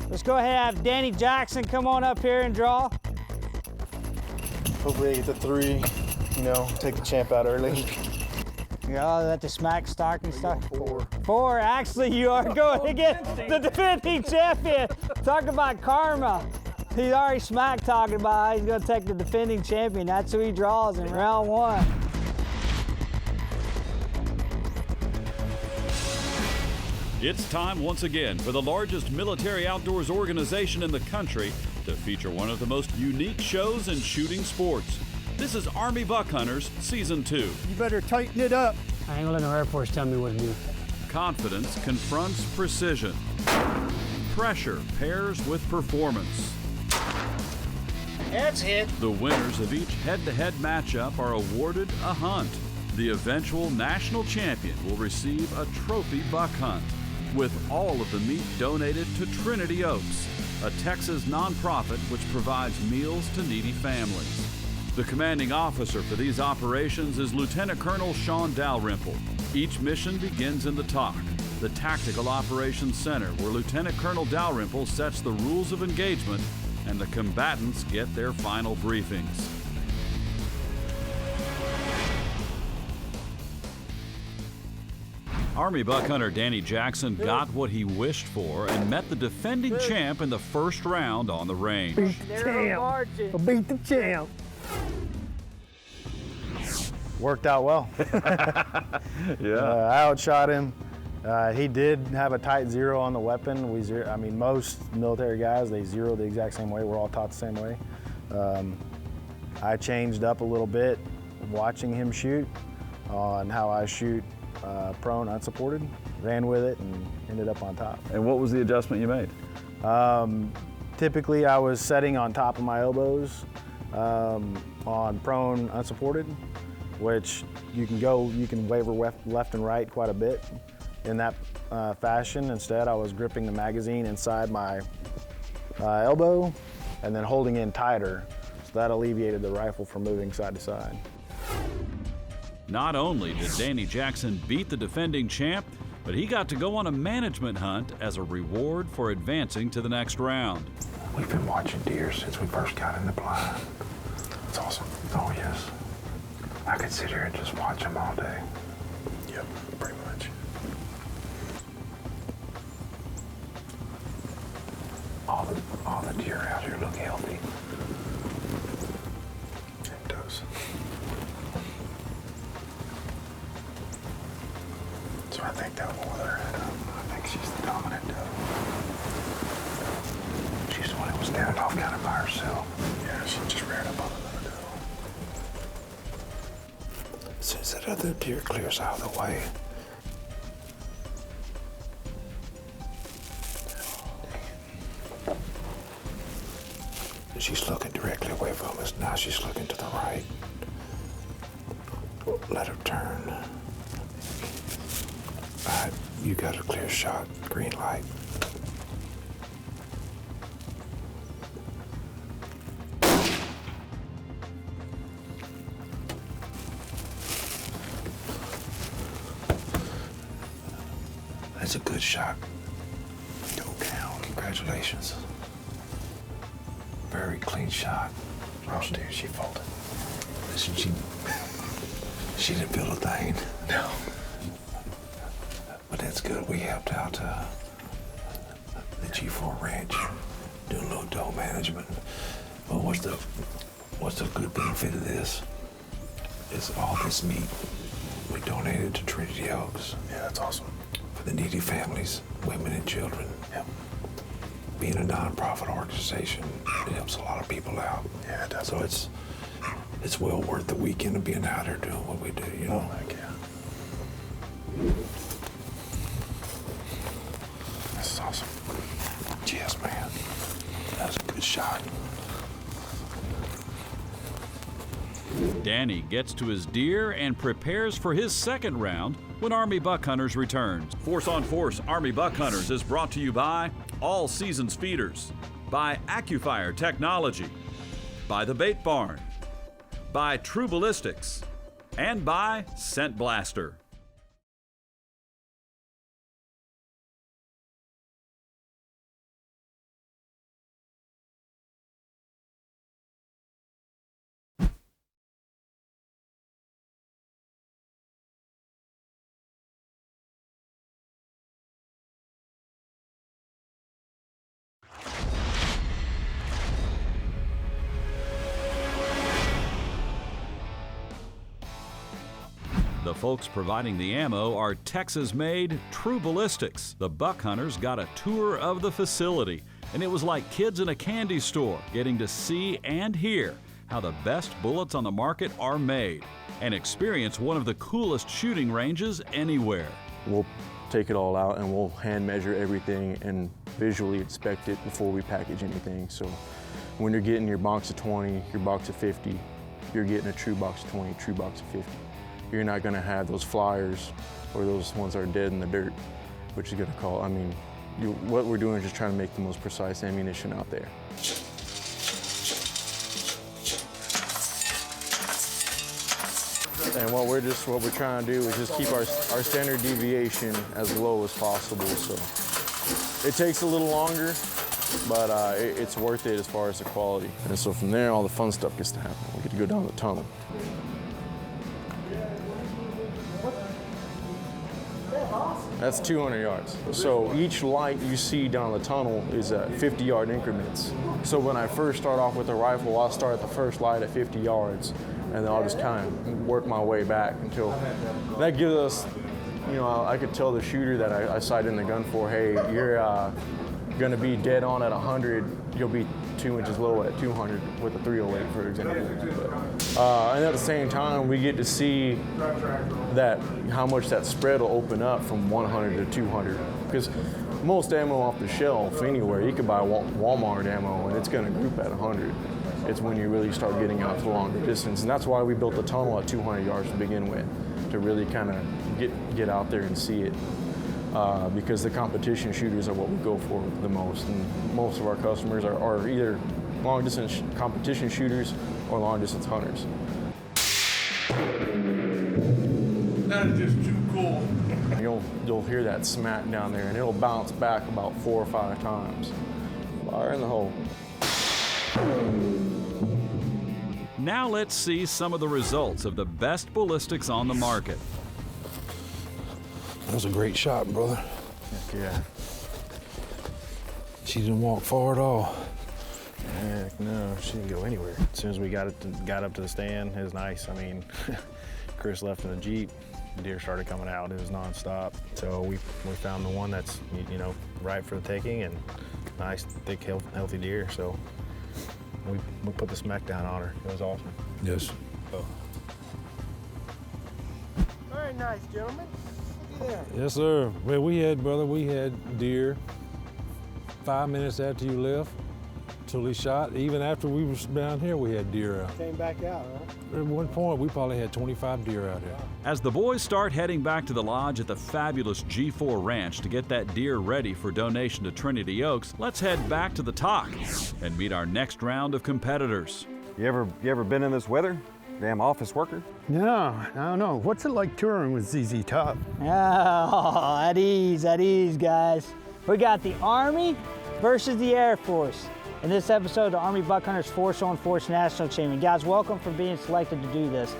Let's go ahead and have Danny Jackson come on up here and draw. Hopefully I get the 3, you know, take the champ out early. Yeah, that the smack stock and stuff. 4. Actually, you are going against the defending champion. Talk about karma. He's already smack talking about how he's going to take the defending champion. That's who he draws in round 1. It's time once again for the largest military outdoors organization in the country to feature one of the most unique shows in shooting sports. This is Army Buckhunters Season 2. You better tighten it up. I ain't gonna let no Air Force tell me what to do. Confidence confronts precision. Pressure pairs with performance. That's it. The winners of each head-to-head matchup are awarded a hunt. The eventual national champion will receive a trophy buck hunt, with all of the meat donated to Trinity Oaks, a Texas nonprofit which provides meals to needy families. The commanding officer for these operations is Lieutenant Colonel Sean Dalrymple. Each mission begins in the TOC, the Tactical Operations Center, where Lieutenant Colonel Dalrymple sets the rules of engagement and the combatants get their final briefings. Army buck hunter Danny Jackson got what he wished for and met the defending champ in the first round on the range. Beat the champ. Beat the champ. Worked out well. I outshot him. He did have a tight 0 on the weapon. Most military guys, they zero the exact same way. We're all taught the same way. I changed up a little bit watching him shoot on how I shoot prone unsupported, ran with it and ended up on top. And what was the adjustment you made? Typically I was setting on top of my elbows on prone unsupported, which you can waver left and right quite a bit in that fashion. Instead, I was gripping the magazine inside my elbow and then holding in tighter, so that alleviated the rifle from moving side to side. Not only did Danny Jackson beat the defending champ, but he got to go on a management hunt as a reward for advancing to the next round. We've been watching deer since we first got in the blind. It's awesome. Oh, yes. I could sit here and just watch them all day. Yep, pretty much. All the deer out here look healthy. It does. So I think that mother, I think she's the dominant doe. She's the one who was standing off kind of by herself. Yeah, she just ran up on another doe. As soon as that other deer clears out of the way, she's looking directly away from us. Now she's looking to the right. Let her turn. All right, you got a clear shot, green light. That's a good shot. Go down. Congratulations. Very clean shot. Oh, dude, she folded. Listen, she didn't feel a thing. No. But that's good. We helped out the G4 Ranch doing a little doe management. Well, what's the good benefit of this? Is all this meat we donated to Trinity Oaks. Yeah, that's awesome. For the needy families, women and children. Yep. Being a nonprofit organization, it helps a lot of people out. Yeah, it does. So it's well worth the weekend of being out here doing what we do, you know? Oh, heck yeah. This is awesome. Yes, man. That was a good shot. Danny gets to his deer and prepares for his second round when Army Buckhunters returns. Force on Force Army Buckhunters is brought to you by All Seasons Feeders, by AccuFire Technology, by The Bait Barn, by True Ballistics, and by Scent Blaster. The folks providing the ammo are Texas-made True Ballistics. The Buckhunters got a tour of the facility, and it was like kids in a candy store getting to see and hear how the best bullets on the market are made and experience one of the coolest shooting ranges anywhere. We'll take it all out and we'll hand measure everything and visually inspect it before we package anything. So when you're getting your box of 20, your box of 50, you're getting a true box of 20, true box of 50. You're not gonna have those flyers or those ones that are dead in the dirt, which is gonna call, I mean, what we're doing is just trying to make the most precise ammunition out there. And what we're trying to do is just keep our standard deviation as low as possible. So it takes a little longer, but it's worth it as far as the quality. And so from there, all the fun stuff gets to happen. We get to go down the tunnel. That's 200 yards. So each light you see down the tunnel is at 50-yard increments. So when I first start off with a rifle, I'll start at the first light at 50 yards, and then I'll just kind of work my way back until that gives us, you know, I could tell the shooter that I sighted in the gun for, hey, you're gonna be dead on at 100, you'll be 2 inches low at 200 with a 308, for example. And at the same time, we get to see that how much that spread will open up from 100 to 200. Because most ammo off the shelf anywhere, you could buy Walmart ammo and it's gonna group at 100. It's when you really start getting out to the longer distance. And that's why we built the tunnel at 200 yards to begin with, to really kind of get out there and see it. Because the competition shooters are what we go for the most. And most of our customers are either long distance competition shooters or long distance hunters. That is just too cool. You'll hear that smack down there and it'll bounce back about 4 or 5 times. Fire in the hole. Now let's see some of the results of the best ballistics on the market. That was a great shot, brother. Yeah. She didn't walk far at all. Heck no, she didn't go anywhere. As soon as we got up to the stand, it was nice. I mean, Chris left in the Jeep, deer started coming out. It was nonstop. So we found the one that's, you know, right for the taking and nice, thick, healthy deer. So we put the smack down on her. It was awesome. Yes. Oh. Very nice, gentlemen. Look at that. Yes, sir. Well, we had deer 5 minutes after you left till he shot. Even after we was down here, we had deer out. Came back out, huh? At one point, we probably had 25 deer out here. As the boys start heading back to the lodge at the fabulous G4 Ranch to get that deer ready for donation to Trinity Oaks, let's head back to the talk and meet our next round of competitors. You ever been in this weather? Damn office worker? No, I don't know. What's it like touring with ZZ Top? Oh, at ease, guys. We got the Army versus the Air Force. In this episode, the Army Buckhunters Force-on-Force National Champion. Guys, welcome for being selected to do this.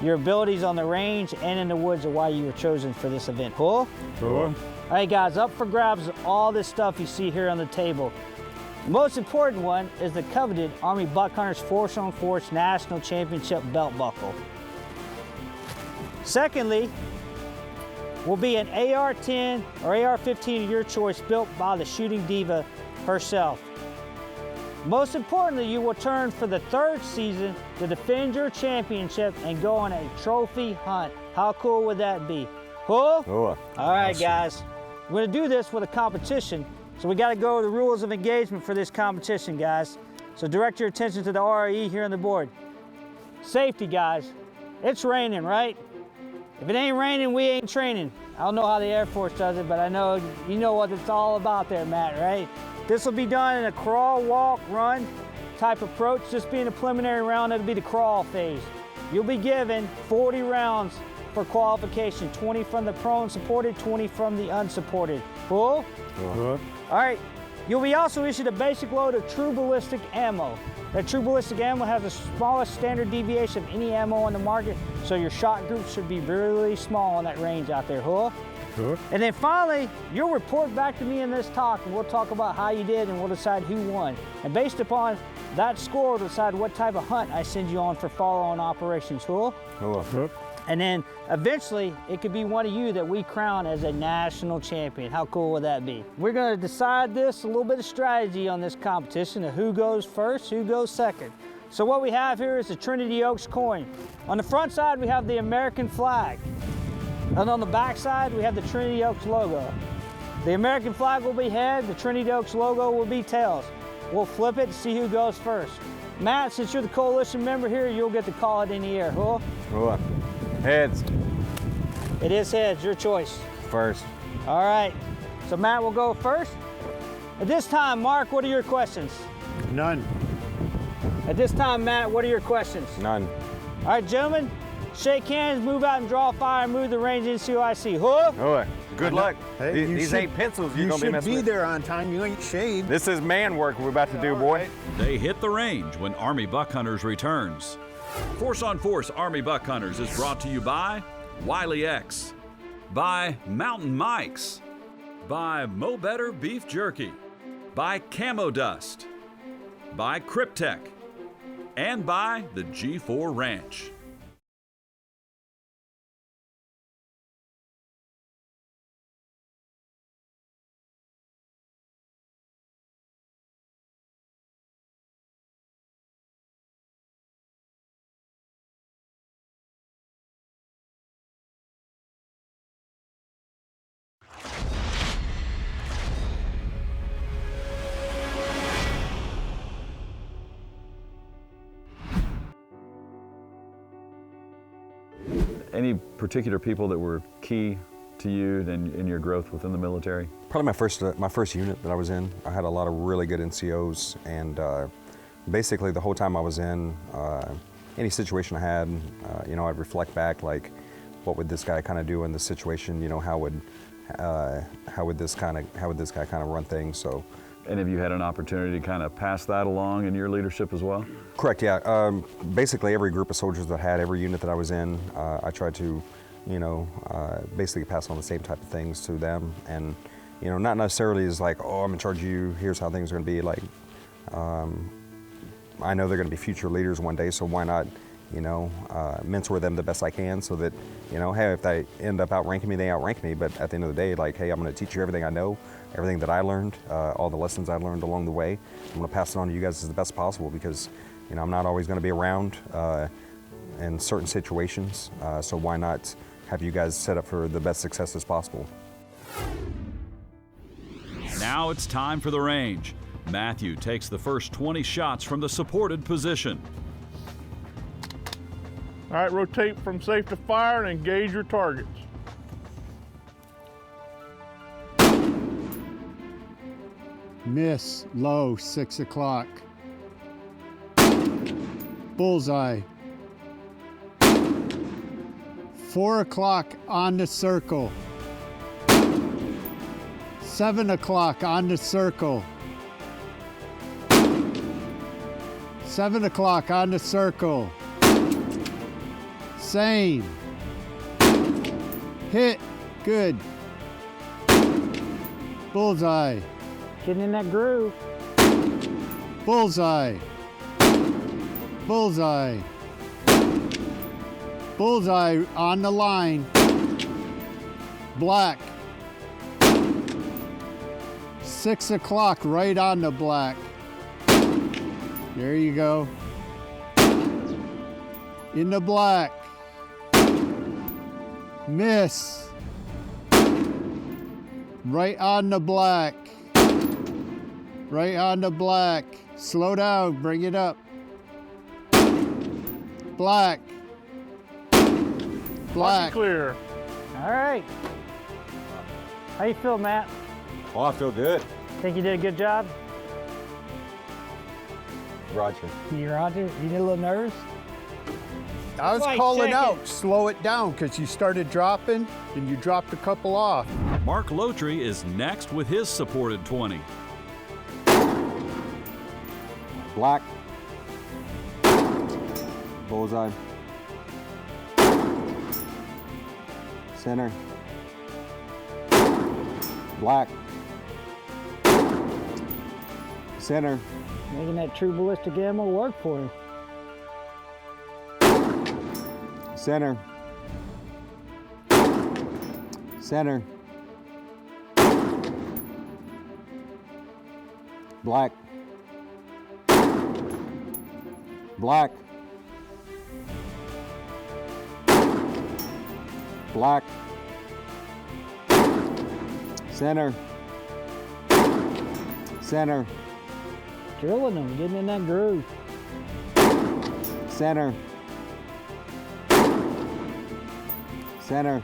Your abilities on the range and in the woods are why you were chosen for this event. Cool? Sure. All right, guys, up for grabs is all this stuff you see here on the table. The most important one is the coveted Army Buckhunters Force-on-Force National Championship belt buckle. Secondly, will be an AR-10 or AR-15 of your choice built by the shooting diva herself. Most importantly, you will turn for the 3rd season to defend your championship and go on a trophy hunt. How cool would that be? Cool? Oh, All right, guys. We're gonna do this with a competition, so we gotta go over the rules of engagement for this competition, guys. So direct your attention to the RE here on the board. Safety, guys. It's raining, right? If it ain't raining, we ain't training. I don't know how the Air Force does it, but I know you know what it's all about there, Matt, right? This will be done in a crawl, walk, run type approach. Just being a preliminary round, it'll be the crawl phase. You'll be given 40 rounds for qualification, 20 from the prone supported, 20 from the unsupported. Cool? Good. All right, you'll be also issued a basic load of true ballistic ammo. That true ballistic ammo has the smallest standard deviation of any ammo on the market, so your shot group should be really small on that range out there, cool? Sure. And then finally, you'll report back to me in this talk, and we'll talk about how you did, and we'll decide who won. And based upon that score, we'll decide what type of hunt I send you on for follow-on operations, cool? oh. Good. And then eventually it could be one of you that we crown as a national champion. How cool would that be? We're gonna decide this, a little bit of strategy on this competition of who goes first, who goes second. So what we have here is the Trinity Oaks coin. On the front side, we have the American flag. And on the back side, we have the Trinity Oaks logo. The American flag will be head, the Trinity Oaks logo will be tails. We'll flip it to see who goes first. Matt, since you're the coalition member here, you'll get to call it in the air. Who? Heads. It is heads, your choice. First. All right, so Matt will go first. At this time, Mark, what are your questions? None. At this time, Matt, what are your questions? None. All right, gentlemen, shake hands, move out and draw fire, and move the range NCOIC. Who? Good luck. Hey, These ain't pencils you're gonna be messing with. You should be there on time. You ain't shaved. This is man work we're about to do, boy. They hit the range when Army Buckhunters returns. Force on Force Army Buckhunters is brought to you by Wiley X, by Mountain Mikes, by Mo Better Beef Jerky, by Camo Dust, by Cryptech, and by the G4 Ranch. Any particular people that were key to you in your growth within the military? Probably my first unit that I was in. I had a lot of really good NCOs, and basically the whole time I was in, any situation I had, you know, I'd reflect back like, what would this guy kind of do in this situation? You know, how would this guy kind of run things? So. And have you had an opportunity to kind of pass that along in your leadership as well? Correct, yeah. Basically every group of soldiers that I had, every unit that I was in, I tried to, you know, basically pass on the same type of things to them. And, you know, not necessarily as like, oh, I'm in charge of you, here's how things are gonna be. Like, I know they're gonna be future leaders one day, so why not, you know, mentor them the best I can so that, you know, hey, if they end up outranking me, they outrank me. But at the end of the day, like, hey, I'm gonna teach you everything I know, everything that I learned, all the lessons I learned along the way. I'm gonna pass it on to you guys as the best possible because, you know, I'm not always gonna be around in certain situations. So why not have you guys set up for the best success as possible? Now it's time for the range. Matthew takes the first 20 shots from the supported position. All right, rotate from safe to fire and engage your targets. Miss, low, 6 o'clock. Bullseye. 4 o'clock on the circle. 7 o'clock on the circle. 7 o'clock on the circle. Same. Hit. Good. Bullseye. Getting in that groove. Bullseye. Bullseye. Bullseye on the line. Black. 6 o'clock right on the black. There you go. In the black. Miss. Right on the black. Right on the black. Slow down, bring it up. Black. Black. Clear. All right. How you feel, Matt? Oh, I feel good. Think you did a good job? Roger. You, Roger? You did a little nervous? I was Like calling second. out, slow it down, because you started dropping and you dropped a couple off. Mark Lotry is next with his supported 20. Black. Bullseye. Center. Black. Center. Making that true ballistic ammo work for you. Center. Center. Black. Black. Black. Center. Center. Drilling them, getting in that groove. Center. Center.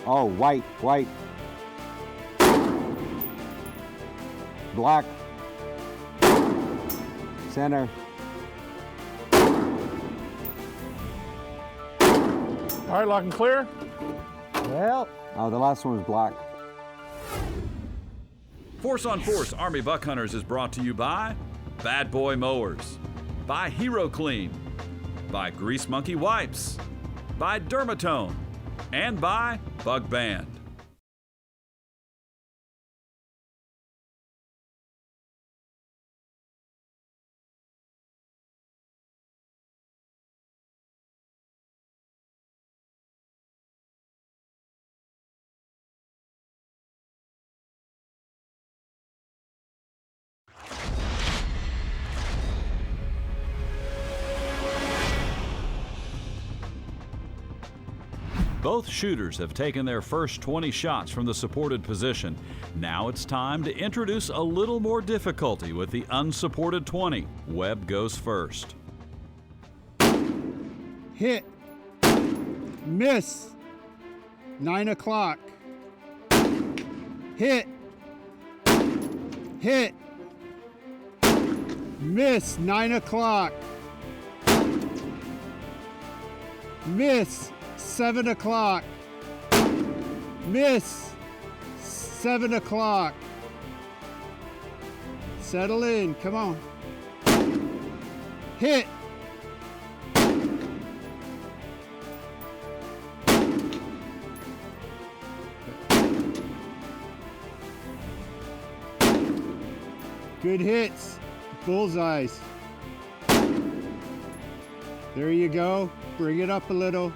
Oh, white, white. Black. Center. All right, lock and clear. Well, Oh, the last one was black. Force on Force Army Buckhunters is brought to you by Bad Boy Mowers, by Hero Clean, by Grease Monkey Wipes, by Dermatone, and by Bug Band. Both shooters have taken their first 20 shots from the supported position. Now it's time to introduce a little more difficulty with the unsupported 20. Webb goes first. Hit. Miss. 9 o'clock. Hit. Hit. Miss. 9 o'clock. Miss. 7 o'clock. Miss. 7 o'clock. Settle in. Come on. Hit. Good hits. Bullseyes. There you go. Bring it up a little.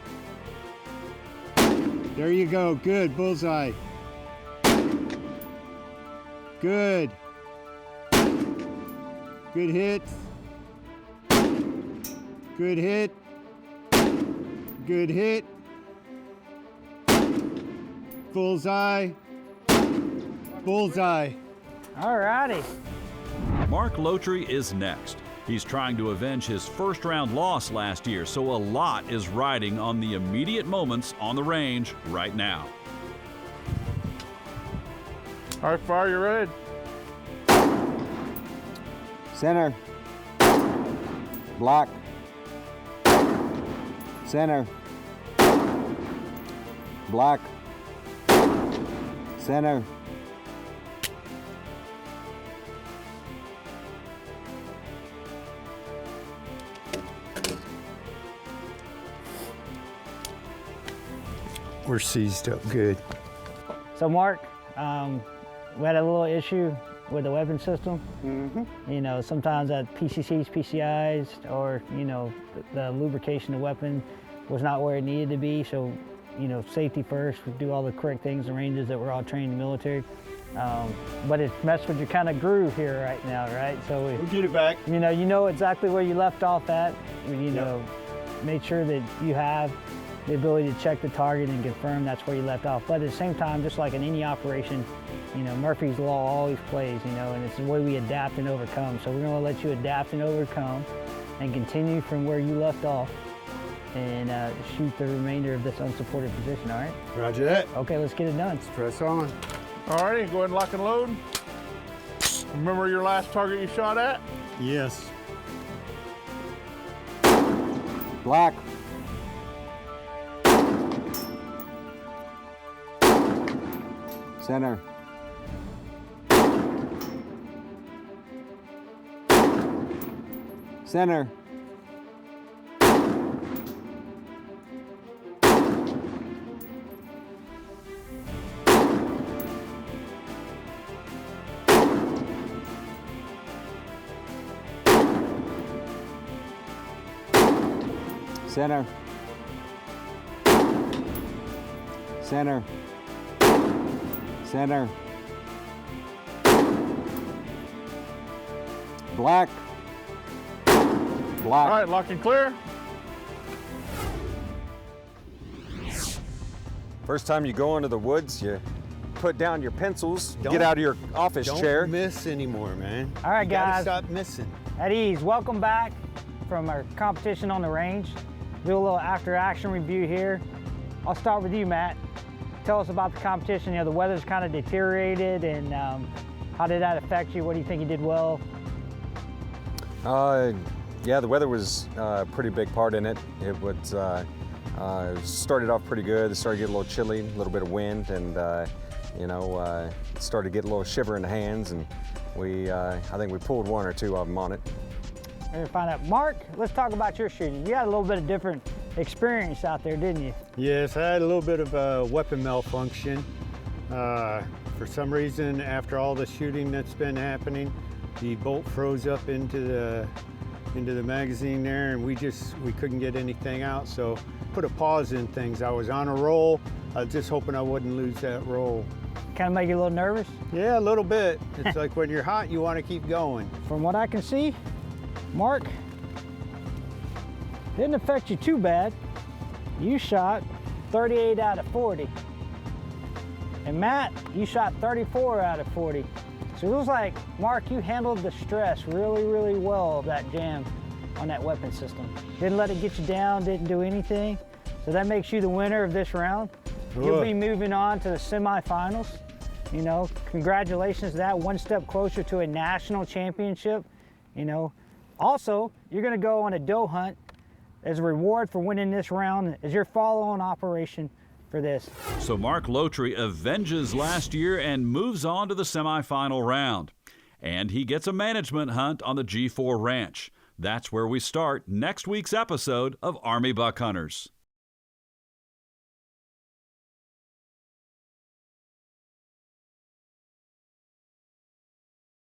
There you go. Good. Bullseye. Good. Good hit. Good hit. Good hit. Bullseye. Bullseye. all righty. Mark Lotry is next. He's trying to avenge his first round loss last year, so a lot is riding on the immediate moments on the range right now. All right, fire, you ready? Center. Black. Center. Black. Center. We're seized up good. So Mark, we had a little issue with the weapon system. You know, sometimes that PCCs, PCIs, or, you know, the lubrication of the weapon was not where it needed to be. So, you know, safety first, we do all the correct things, the ranges that we're all trained in the military. But it's messed with your kind of groove here right now, right? So We'll get it back. you know exactly where you left off at. You know, make sure that you have the ability to check the target and confirm that's where you left off. But at the same time, just like in any operation, you know, Murphy's Law always plays, you know, and it's the way we adapt and overcome. So we're gonna let you adapt and overcome and continue from where you left off and shoot the remainder of this unsupported position, all right? Roger that. Okay, let's get it done. Press on. All righty, go ahead and lock and load. Remember your last target you shot at? Yes. Black. Center. Center. Center. Center. Center. Black. Black. All right, lock and clear. First time you go into the woods, you put down your pencils, get out of your office chair. Don't miss anymore, man. All right, You gotta guys. stop missing. At ease, welcome back from our competition on the range. Do a little after action review here. I'll start with you, Matt. Tell us about the competition. You know, the weather's kind of deteriorated, and how did that affect you? What do you think you did well? Yeah, the weather was a pretty big part in it. It was, started off pretty good. It started to get a little chilly, a little bit of wind, and it started to get a little shiver in the hands, and I think we pulled one or two of them on it. We're gonna find out. Mark, let's talk about your shooting. You had a little bit of different experience out there, didn't you? Yes, I had a little bit of a weapon malfunction. For some reason, after all the shooting that's been happening, the bolt froze up into the magazine there, and we couldn't get anything out, so put a pause in things. I was on a roll. I was just hoping I wouldn't lose that roll. Kind of make you a little nervous? Yeah, a little bit. It's like when you're hot, you want to keep going. From what I can see, Mark, didn't affect you too bad. You shot 38 out of 40. And Matt, you shot 34 out of 40. So it looks like, Mark, you handled the stress really, really well of that jam on that weapon system. Didn't let it get you down, didn't do anything. So that makes you the winner of this round. You'll be moving on to the semifinals. You know, congratulations to that, one step closer to a national championship. You know, also, you're gonna go on a doe hunt as a reward for winning this round as your follow-on operation for this. So Mark Lotry avenges last year and moves on to the semifinal round. And he gets a management hunt on the G4 Ranch. That's where we start next week's episode of Army Buck Hunters.